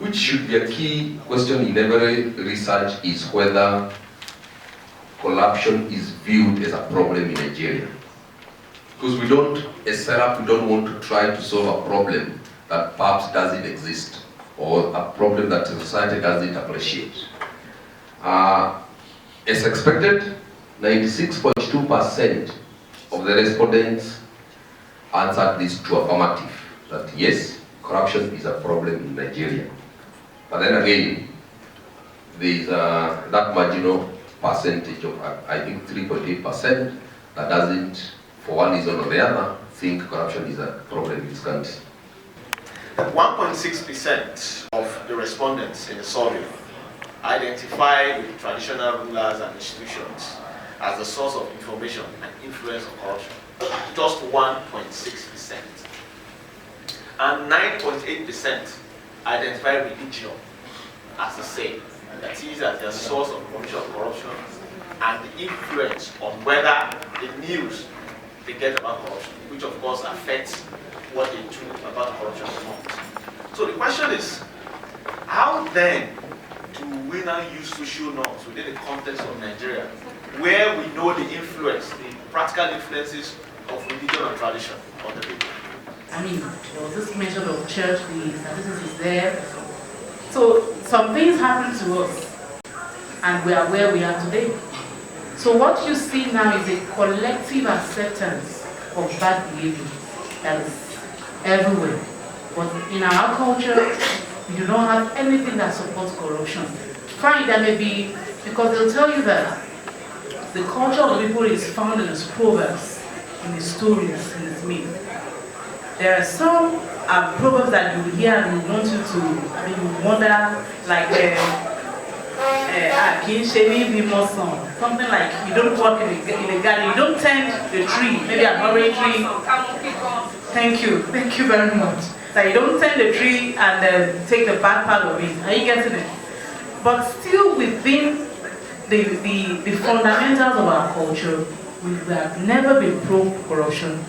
which should be a key question in every research, is whether corruption is viewed as a problem in Nigeria. Because we don't, as SERAP, we don't want to try to solve a problem that perhaps doesn't exist, or a problem that society doesn't appreciate. As expected, 96.2% of the respondents answered this to affirmative, that yes, corruption is a problem in Nigeria. But then again, there is that marginal percentage of, I think, 3.8% that doesn't, for one reason or the other, think corruption is a problem in this country. 1.6% of the respondents in the survey identified the traditional rulers and institutions as the source of information and influence of corruption. Just 1.6%. And 9.8% identify religion as the same. That is, as their source of information of corruption and the influence on whether the news they get about corruption, which of course affects what they do about corruption or not. So the question is, how then do we now use social norms within the context of Nigeria, where we know the influence, the practical influences of religion and tradition on the people? I mean, there was this mention of church, the statistics is there. So some things happen to us, and we are where we are today. So what you see now is a collective acceptance of bad behavior that is everywhere. But in our culture, we do not have anything that supports corruption. Fine, there may be, because they'll tell you that the culture of the people is found in its proverbs, in its stories, in its myth. There are some proverbs that you hear and you want you to, you wonder, like, something like you don't walk in the garden, you don't tend the tree, maybe a mulberry tree. Thank you very much. Like you don't tend the tree and then take the bad part of it. Are you getting it? But still within the fundamentals of our culture, we have never been pro-corruption,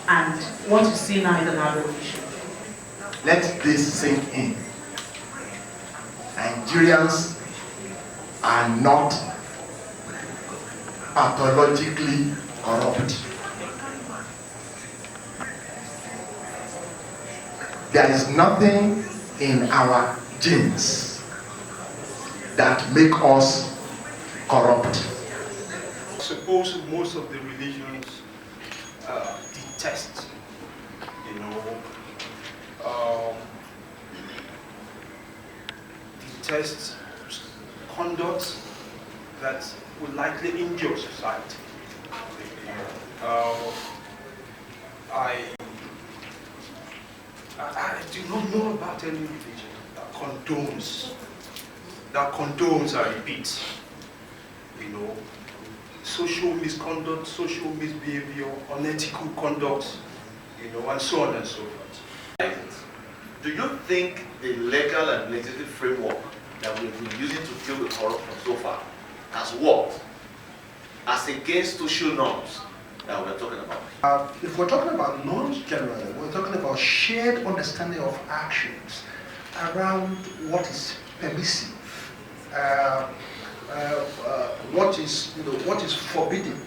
and what you see now is an aberration. Let this sink in. Nigerians are not pathologically corrupt. There is nothing in our genes that make us corrupt. Suppose most of the religions detest, detest conduct that would likely injure society. I do not know about any religion that condones, I repeat, social misconduct, social misbehavior, unethical conduct, and so on and so forth. Do you think the legal and legislative framework that we've been using to deal with corruption so far has worked as against social norms that we're talking about? If we're talking about norms generally, we're talking about shared understanding of actions around what is permissive, what is forbidden,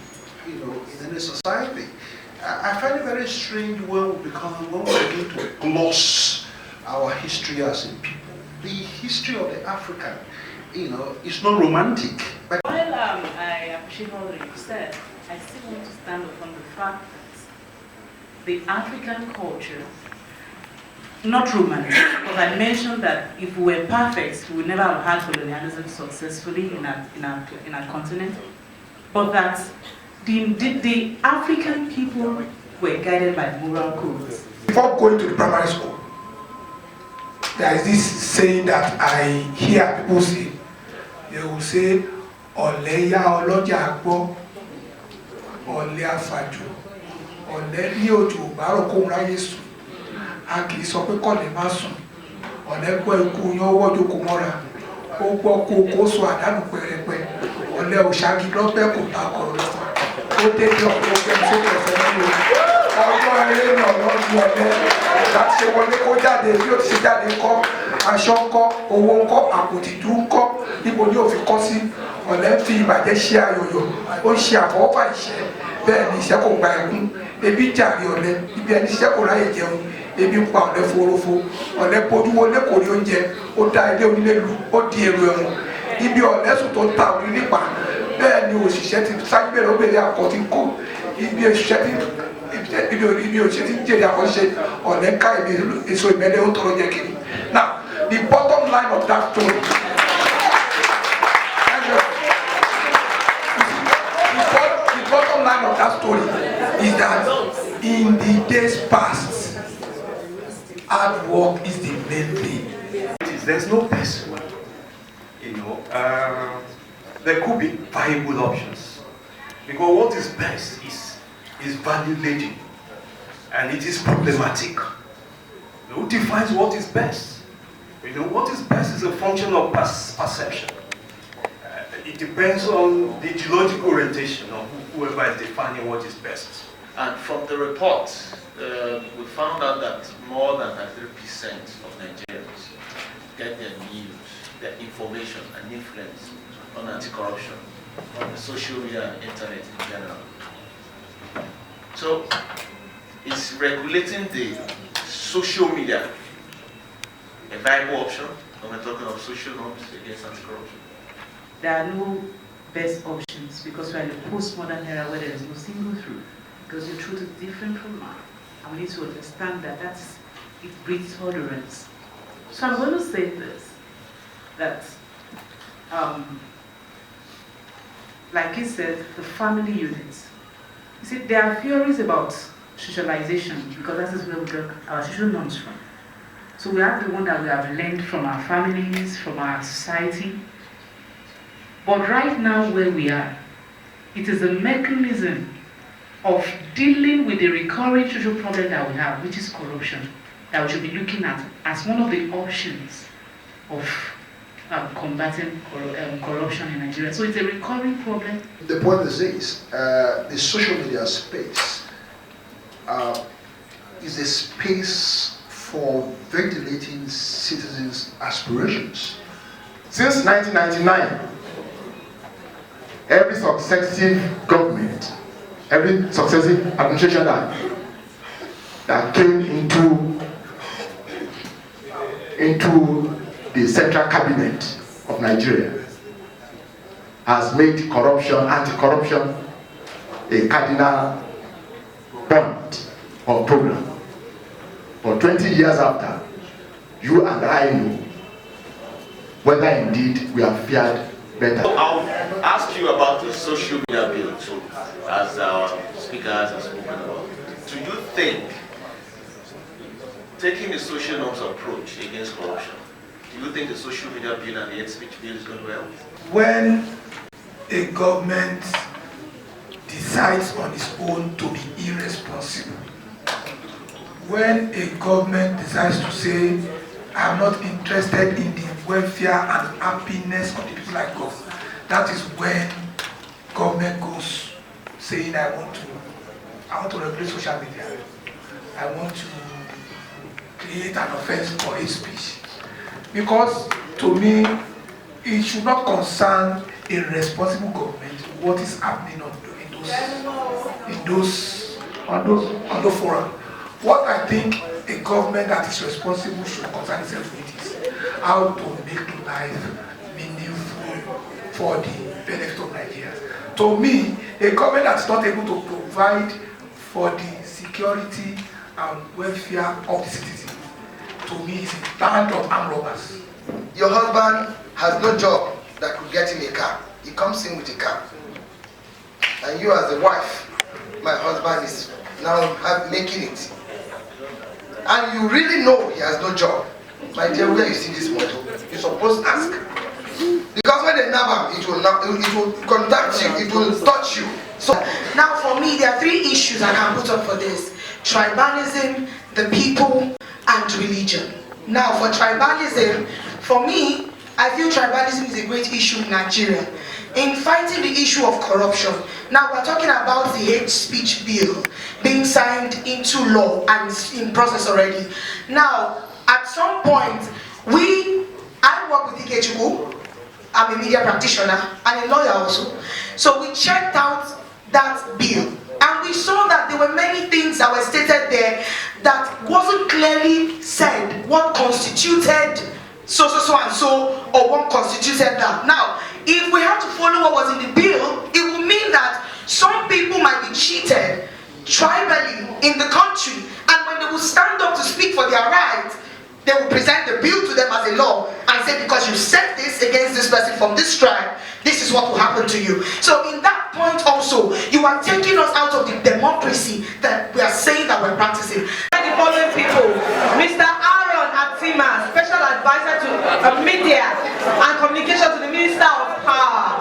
in any society. I find it very strange when we begin to gloss our history as a people. The history of the African, is not romantic. But while I appreciate all that you said, I still want to stand upon the fact that the African culture, not romantic, because I mentioned that if we were perfect, we would never have had colonialism successfully in our continent, but that the African people were guided by moral codes. Before going to the primary school, there is this saying that I hear people say. They will say, Oleya Oloja Agbo, Ole Afaju, Ole ní òjò bárò kó ráyè sùn, a kì í sọ pé kọ́lẹ̀ má sùn, Ole gbọ́ ikú yan wọ́jọ́ kó mọ́ra, ó gbọ́ kó sọ àdánù pẹ̀rẹ̀pẹ̀, Ole òṣàgì lọ́pẹ́ kò bá kọ̀rọ̀ lọ́pẹ́, ó dédé ọ̀pọ̀ ọgbẹ́ sókè ọ̀fẹ́ nínú ọjọ́ eré náà lọ́dún ọ̀lẹ́ láti ṣe wọlé kó jáde bí ó ti ṣe jáde ńkọ́ aṣọ ńkọ́ owó ńkọ́ àpòtìtú ńkọ́ níbo ni ó fi kọ́ sí ọ̀lẹ́ ń fi ìbàjẹ́ ṣe ayọ̀yọ̀ ó ń ṣe àfọwọ́fà ìṣẹ́ bẹ́ẹ̀ ni iṣẹ́ kò gba ẹ̀kún ebi jàre ọ̀lẹ́ ibi ẹni iṣẹ́ kò ráyè jẹun ebi ń pa ọ̀lẹ́ forofo ọ̀lẹ́ bójú wọlé kò rí oúnjẹ ó dá ilé onílé lu ó di èrò ẹ̀wọ̀n ibi ọ̀lẹ́ sùn tó ń ta òrí nípa bẹ́ẹ̀ ni òṣìṣẹ́ ti sáyé bẹ̀rẹ̀ ó bẹ̀rẹ̀ akọ ti kó ibi òṣìṣẹ́ ti ń jèrè àkọsíṣe ọ̀lẹ́ ká ibi èso ìmẹ́lẹ́ ó tọrọ jẹ kiri. Now the bottom line of that story the bottom line of that story is that in the days past hard work is the main thing. There's no best way. You know, there could be viable options. Because what is best is value laden. And it is problematic. Who defines what is best? You know, what is best is a function of perception. It depends on the ideological orientation of whoever is defining what is best. And from the report, we found out that more than 93% of Nigerians get their news, their information and influence on anti-corruption, on the social media and internet in general. So, is regulating the social media a viable option when we're talking of social norms against anti-corruption? There are no best options because we're in a postmodern era where there is no single truth. Because the truth is different from mine. And we need to understand that it breeds tolerance. So I'm going to say this, that like he said, the family units. You see, there are theories about socialization because that is where we get our social norms from. So we have the one that we have learned from our families, from our society. But right now where we are, it is a mechanism of dealing with the recurring social problem that we have, which is corruption, that we should be looking at as one of the options of combating corruption in Nigeria. So it's a recurring problem. The point is this, the social media space is a space for ventilating citizens' aspirations. Since 1999, every successive government, every successive administration that came into the central cabinet of Nigeria has made corruption, anti-corruption, a cardinal point of program. But 20 years after, you and I know whether indeed we have fared better. I'll ask you about the social media bill too, as our speakers have spoken about. Do you think taking the social norms approach against corruption, do you think the social media bill and the hate speech bill is going to help? When a government decides on its own to be irresponsible, when a government decides to say, I'm not interested in the welfare and happiness of the people I govern, that is when government goes saying, I want to regulate social media. I want to create an offense for hate speech. Because to me, it should not concern a responsible government what is happening on those forums. What I think a government that is responsible should concern itself with is how to make life meaningful for the benefit of Nigerians. To me, a government that is not able to provide for the security and welfare of the citizens, to me, is a band of armed robbers. Your husband has no job that could get him a car. He comes in with a car. And you as a wife, my husband is now making it. And you really know he has no job. My dear, where you see this motor? You're supposed to ask. Because when they nab him, it will contact you, it will touch you. So now for me, there are three issues I can put up for this. Tribalism, the people, and religion. Now for tribalism, for me, I feel tribalism is a great issue in Nigeria. In fighting the issue of corruption, now we're talking about the hate speech bill being signed into law and in process already. Now, at some point, I work with Ikechukwu, I'm a media practitioner and a lawyer also. So we checked out that bill and we saw that there were many things that were stated there that wasn't clearly said what constituted so and so, or what constituted that. Now, if we have to follow what was in the bill, it will mean that some people might be cheated tribally in the country, and when they will stand up to speak for their rights, they will present the bill to them as a law and say, because you said this against this person from this tribe, this is what will happen to you. So in that point also, you are taking us out of the democracy that we are saying that we're practicing. The following people: Mr. Aaron Atima, Special Advisor to Media and Communication to the Minister of Power.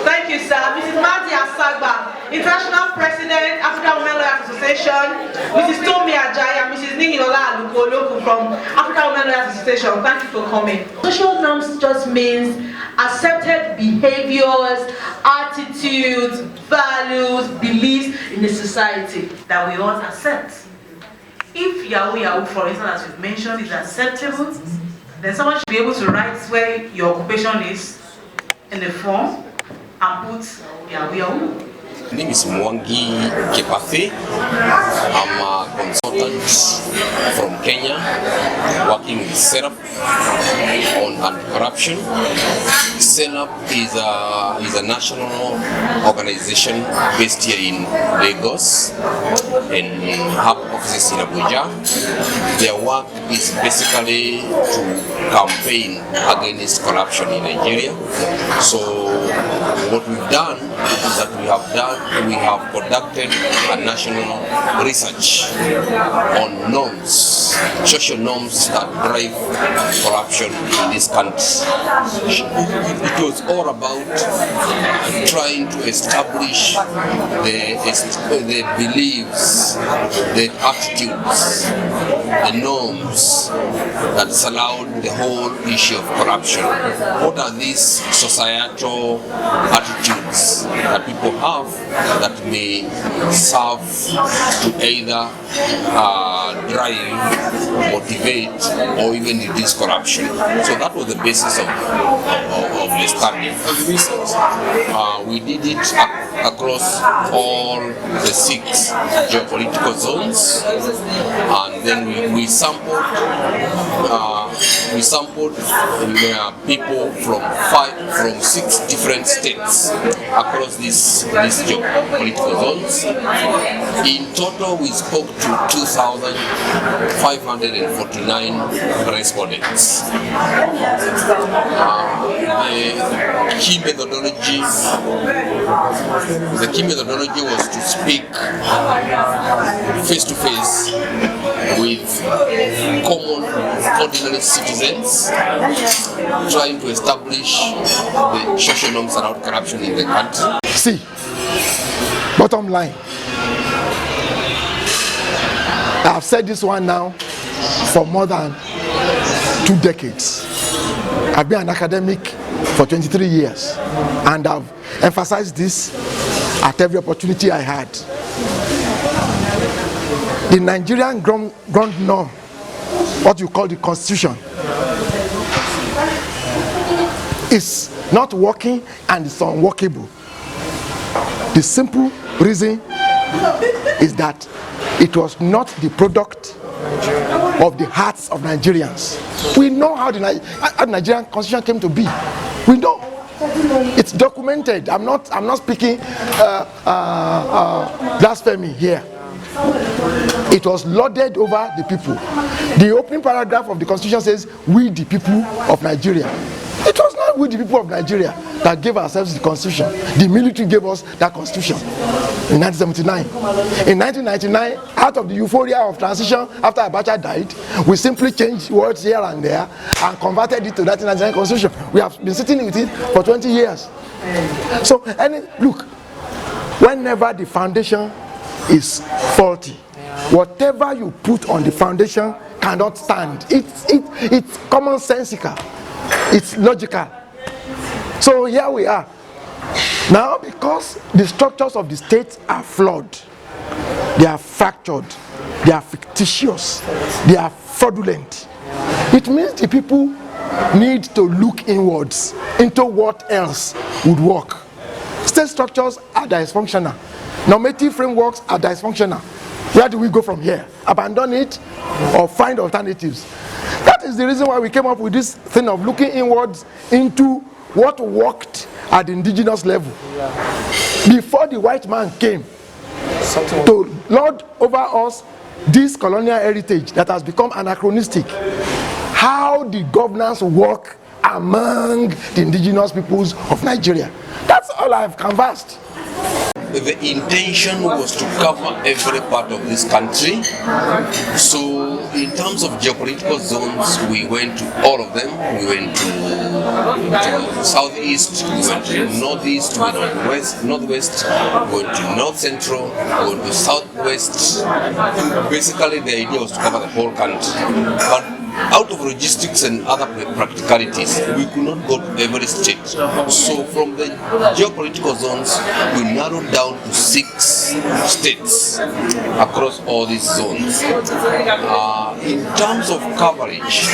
Thank you, sir. Mrs. Madi Asagba, International President, African Women Lawyers Association. Mrs. Tomi Ajayi and Mrs. Nihilola Alukoloku from African Women Lawyers Association. Thank you for coming. Social norms just means accepted behaviors, attitudes, values, beliefs in the society that we all accept. If Yahoo, for instance, as you've mentioned, is acceptable, then someone should be able to write where your occupation is in the form and put Yahoo. My name is Mwangi Kepafe. I'm a consultant from Kenya, working with SERAP on anti-corruption. SERAP is a national organization based here in Lagos and have offices in Abuja. Their work is basically to campaign against corruption in Nigeria. So what we've done is that we have conducted a national research on norms, social norms that drive corruption in this country. It was all about trying to establish the beliefs, the attitudes, the norms that surround the whole issue of corruption. What are these societal attitudes that people have that may serve to either drive, motivate, or even reduce corruption? So that was the basis of the study and the research. We did it across all the 6 geopolitical zones, and then we sampled people from 6 different states across these geopolitical zones. In total, we spoke to 2,549 respondents. The key methodology was to speak face to face with common ordinary citizens, trying to establish the social norms around corruption in the country. See, bottom line, I've said this one now for more than 2 decades. I've been an academic for 23 years, and I've emphasized this at every opportunity I had. The Nigerian ground norm, what you call the constitution, is not working and it's unworkable. The simple reason is that it was not the product of the hearts of Nigerians. We know how the Nigerian constitution came to be. We know. It's documented. I'm not speaking blasphemy here. It was lauded over the people. The opening paragraph of the constitution says, "We the people of Nigeria." It was not we the people of Nigeria that gave ourselves the constitution. The military gave us that constitution in 1979. In 1999, out of the euphoria of transition after Abacha died, we simply changed words here and there and converted it to 1999 constitution. We have been sitting with it for 20 years. So, look, whenever the foundation is faulty, whatever you put on the foundation cannot stand. It's commonsensical. It's logical. So here we are. Now, because the structures of the state are flawed, they are fractured, they are fictitious, they are fraudulent, it means the people need to look inwards into what else would work. State structures are dysfunctional. Normative frameworks are dysfunctional. Where do we go from here? Abandon it or find alternatives? That is the reason why we came up with this thing of looking inwards into what worked at the indigenous level. Before the white man came to lord over us this colonial heritage that has become anachronistic, how the governance work among the indigenous peoples of Nigeria. That's all I've canvassed. The intention was to cover every part of this country. So in terms of geopolitical zones, we went to all of them. We went to southeast, we went to northeast, we went to northwest, we went to north central, we went to southwest. Basically the idea was to cover the whole country. But out of logistics and other practicalities, we could not go to every state. So from the geopolitical zones, we narrowed down to 6 states across all these zones. In terms of coverage,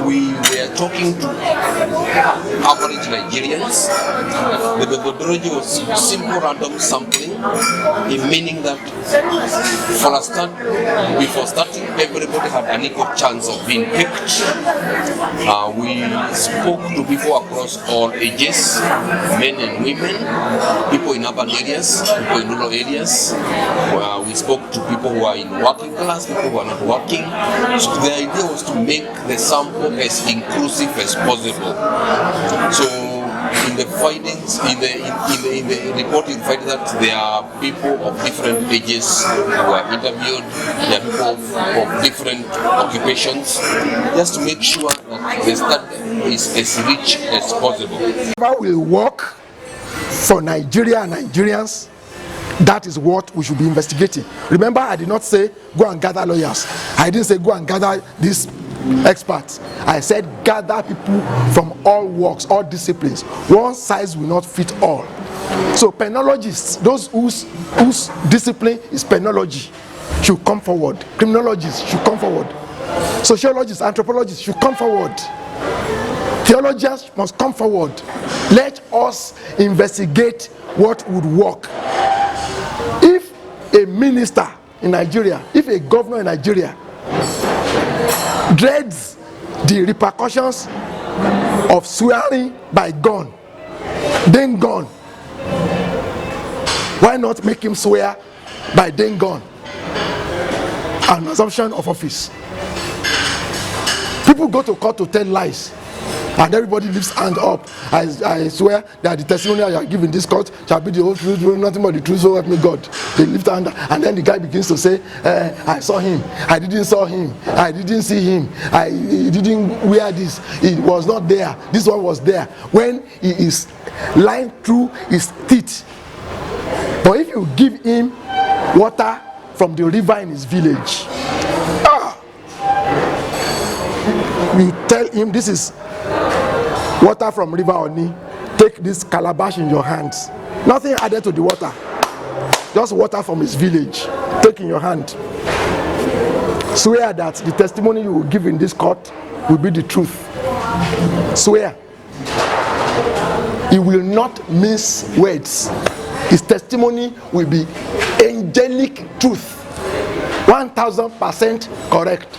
we were talking to average Nigerians. The methodology was simple random sampling, meaning that for a start, before starting, everybody had an equal chance of being picked. We spoke to people across all ages, men and women, people in urban areas, people in rural areas. We spoke to people who are in working class, people who are not working. So the idea was to make the sample as inclusive as possible. So in the findings, in the report, you find that there are people of different ages who are interviewed, there are people of different occupations, just to make sure that the study is as rich as possible. How will work for Nigeria and Nigerians? That is what we should be investigating. Remember, I did not say go and gather lawyers. I didn't say go and gather these experts. I said gather people from all walks, all disciplines. One size will not fit all. So penologists, those whose discipline is penology, should come forward. Criminologists should come forward. Sociologists, anthropologists should come forward. Theologians must come forward. Let us investigate what would work. If a minister in Nigeria, if a governor in Nigeria dreads the repercussions of swearing by gun, then gun, why not make him swear by then gun, an assumption of office? People go to court to tell lies, and everybody lifts hand up. I swear that the testimony I give in this court shall be the whole truth, nothing but the truth, so help me God. They lift hand, and then the guy begins to say, I saw him, I didn't saw him, I didn't see him, he didn't wear this, he was not there, this one was there, when he is lying through his teeth. But if you give him water from the river in his village, you tell him this is water from River Oni, take this calabash in your hands. Nothing added to the water. Just water from his village. Take in your hand. Swear that the testimony you will give in this court will be the truth. Swear. He will not mince words. His testimony will be angelic truth. 1000% correct.